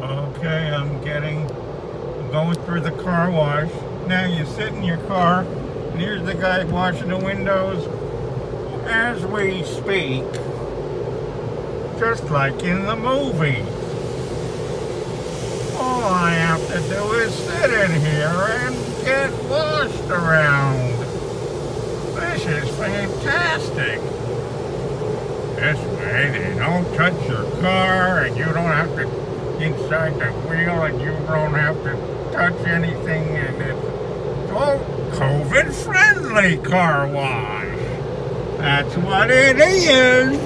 Okay, I'm going through the car wash. Now you sit in your car, and here's the guy washing the windows as we speak. Just like in the movie. All I have to do is sit in here and get washed around. This is fantastic. This way they don't touch your car and you don't have to inside the wheel and you don't have to touch anything, and it's all COVID friendly car wash. That's what it is.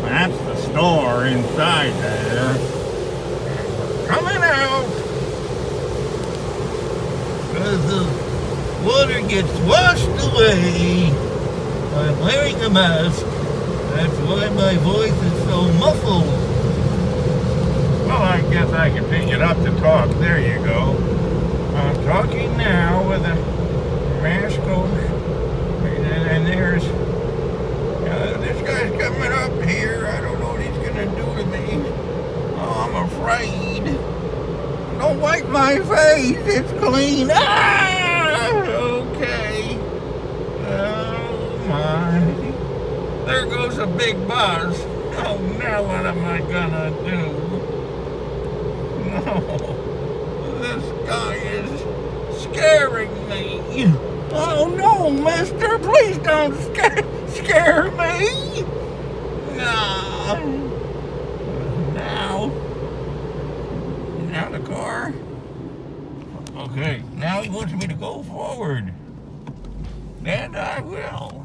That's the store inside there. And we're coming out. As the water gets washed away, I'm wearing a mask. That's why my voice is so muffled. Well, I guess I can pick it up to talk. There you go. I'm talking now with a mask on. And there's... this guy's coming up here. I don't know what he's going to do to me. Oh, I'm afraid. Don't wipe my face. It's clean. Ah! Okay. Oh, my. There goes a big buzz. Oh, now what am I gonna do? No. This guy is scaring me. Oh, no, mister. Please don't scare me. No. Now the car. Okay, now he wants me to go forward. And I will.